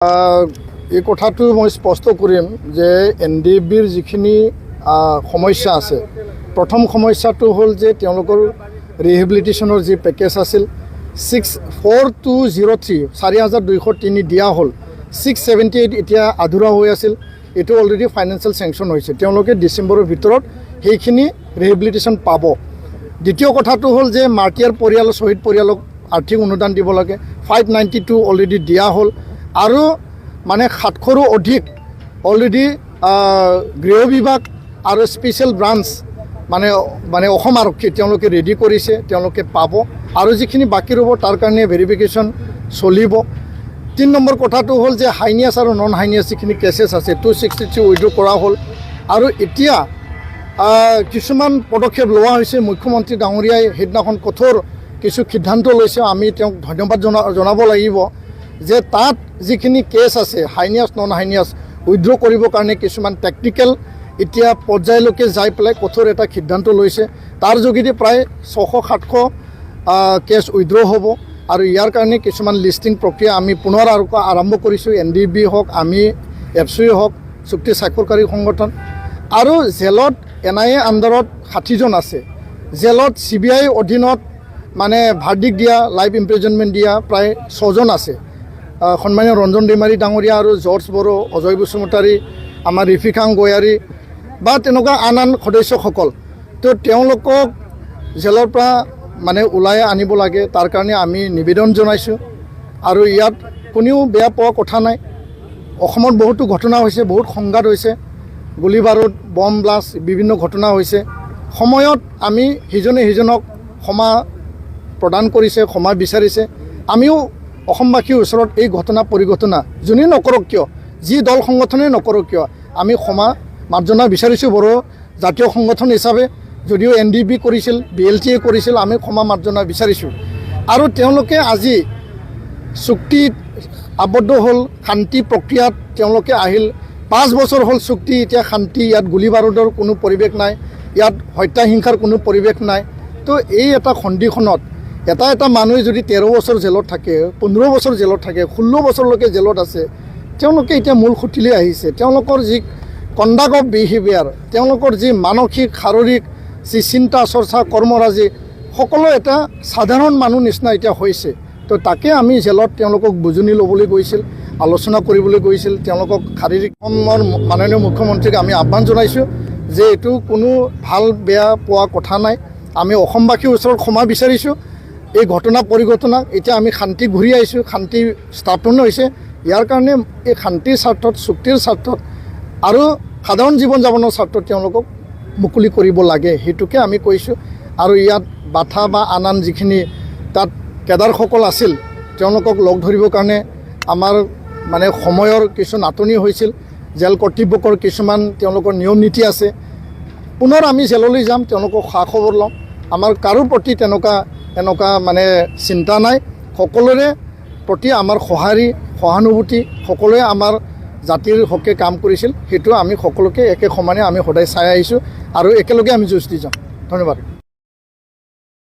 এই কথাটো মই স্পষ্ট কৰিম যে NDBৰ যিখিনি সমস্যা আছে, প্ৰথম সমস্যাটো হ'ল যে তেওঁলোকৰ ৰিহেবিলিটেশ্যনৰ যি পেকেজ আছিল 4203 4203 দিয়া হ'ল, 678 এতিয়া আধৰুৱা হৈ আছিল। এইটো অলৰেডি ফাইনেন্সিয়েল চেংচন হৈছে, তেওঁলোকে ডিচেম্বৰৰ ভিতৰত সেইখিনি ৰিহেবিলিটেশ্যন পাব। দ্বিতীয় কথাটো হ'ল যে মাৰ্টিয়াৰ পৰিয়াল শ্বহীদ পৰিয়ালক আৰ্থিক অনুদান দিব লাগে, 592 অলৰেডি দিয়া হ'ল। আৰু মানে 700ৰো অধিক অলৰেডি গৃহ বিভাগ আৰু স্পেচিয়েল ব্ৰাঞ্চ মানে অসম আৰক্ষী তেওঁলোকে ৰেডি কৰিছে, তেওঁলোকে পাব। আৰু যিখিনি বাকী ৰ'ব তাৰ কাৰণে ভেৰিফিকেশ্যন চলিব। 3 নম্বৰ কথাটো হ'ল যে হাইনিয়াছ আৰু নন হাইনিয়াছ যিখিনি কেছেছ আছে 263 উইড্ৰ কৰা হ'ল। আৰু এতিয়া কিছুমান পদক্ষেপ লোৱা হৈছে। মুখ্যমন্ত্ৰী ডাঙৰীয়াই সেইদিনাখন কঠোৰ কিছু সিদ্ধান্ত লৈছে, আমি তেওঁক ধন্যবাদ জনাব লাগিব যে তাত যিখিনি কেছ আছে হাইনিয়াছ নন হাইনিয়াছ উইড্ৰ কৰিবৰ কাৰণে কিছুমান টেকনিকেল এতিয়া পৰ্যায়লৈকে যাই পেলাই কঠোৰ এটা সিদ্ধান্ত লৈছে। তাৰ যোগেদি প্ৰায় 600-700 কেছ উইড্ৰ হ'ব। আৰু ইয়াৰ কাৰণে কিছুমান লিষ্টিং প্ৰক্ৰিয়া আমি পুনৰ আৰম্ভ কৰিছোঁ। NDB হওক, আমি এফচি হওক, চুক্তি স্বাক্ষৰকাৰী সংগঠন। আৰু জেলত NIA আণ্ডাৰত 60 জন আছে। জেলত CBI অধীনত মানে ভাৰ্ডিক দিয়া, লাইফ ইমপ্ৰিজনমেণ্ট দিয়া প্ৰায় 6 জন আছে। সন্মানীয় ৰঞ্জন দৈমাৰী ডাঙৰীয়া আৰু জৰ্জ বড়ো, অজয় বসুমতাৰী, আমাৰ ৰিফিকাং গয়াৰী বা তেনেকুৱা আন সদস্যসকল, তো তেওঁলোকক জেলৰ পৰা মানে ওলাই আনিব লাগে। তাৰ কাৰণে আমি নিবেদন জনাইছোঁ। আৰু ইয়াত কোনেও বেয়া পোৱা কথা নাই। অসমত বহুতো ঘটনা হৈছে, বহুত সংঘাত হৈছে, গুলী বাৰুদ, বম ব্লাষ্ট, বিভিন্ন ঘটনা হৈছে। সময়ত আমি সিজনে সিজনক ক্ষমা প্ৰদান কৰিছে, ক্ষমা বিচাৰিছে। আমিও অসমবাসীৰ ওচৰত এই ঘটনা পৰিঘটনা যোনে নকৰক কিয়, যি দল সংগঠনে নকৰক কিয়, আমি ক্ষমা মাৰ্জনা বিচাৰিছোঁ। বড়ো জাতীয় সংগঠন হিচাপে যদিও NDB কৰিছিল, BLT কৰিছিল, আমি ক্ষমা মাৰ্জনা বিচাৰিছোঁ। আৰু তেওঁলোকে আজি চুক্তিত আবদ্ধ হ'ল, শান্তি প্ৰক্ৰিয়াত তেওঁলোকে আহিল। 5 বছৰ হ'ল চুক্তি, এতিয়া শান্তি, ইয়াত গুলী বাৰুদৰ কোনো পৰিৱেশ নাই, ইয়াত হত্যা হিংসাৰ কোনো পৰিৱেশ নাই। তো এই এটা সন্ধিখনত এটা মানুহে যদি 13 বছৰ জেলত থাকে, 15 বছৰ জেলত থাকে, 16 বছৰলৈকে জেলত আছে, তেওঁলোকে এতিয়া মূল খুঁটিলৈ আহিছে। তেওঁলোকৰ যি কণ্ডাক্ট অফ বিহেভিয়াৰ, তেওঁলোকৰ যি মানসিক শাৰীৰিক যি চিন্তা চৰ্চা কৰ্মৰাজি, সকলো এটা সাধাৰণ মানুহ নিচিনা এতিয়া হৈছে। তো তাকে আমি জেলত তেওঁলোকক বুজনি ল'বলৈ গৈছিল, আলোচনা কৰিবলৈ গৈছিল। তেওঁলোকক শাৰীৰিক অসমৰ মাননীয় মুখ্যমন্ত্ৰীক আমি আহ্বান জনাইছোঁ যে এইটো কোনো ভাল বেয়া পোৱা কথা নাই। আমি অসমবাসীৰ ওচৰত ক্ষমা বিচাৰিছোঁ। এই ঘটনা পৰিঘটনা এতিয়া আমি শান্তি ঘূৰি আহিছোঁ, শান্তি স্থাপন হৈছে। ইয়াৰ কাৰণে এই শান্তিৰ স্বাৰ্থত, চুক্তিৰ স্বাৰ্থত আৰু সাধাৰণ জীৱন যাপনৰ স্বাৰ্থত তেওঁলোকক মুকলি কৰিব লাগে, সেইটোকে আমি কৈছোঁ। আৰু ইয়াত বাধা বা আন যিখিনি তাত কেডাৰসকল আছিল, তেওঁলোকক লগ ধৰিবৰ কাৰণে আমাৰ মানে সময়ৰ কিছু নাটনি হৈছিল। জেল কৰ্তৃপক্ষৰ কিছুমান তেওঁলোকৰ নিয়ম নীতি আছে। পুনৰ আমি জেললৈ যাম, তেওঁলোকক খা খবৰ ল'ম। আমাৰ কাৰো প্ৰতি এনেকুৱা মানে চিন্তা নাই। সকলোৰে প্ৰতি আমাৰ সহানুভূতি, সকলোৱে আমাৰ জাতিৰ হকে কাম কৰিছিল, সেইটো আমি সকলোকে একে সমানে আমি সদায় চাই আহিছোঁ আৰু একেলগে আমি যুঁজ দি যাম। ধন্যবাদ।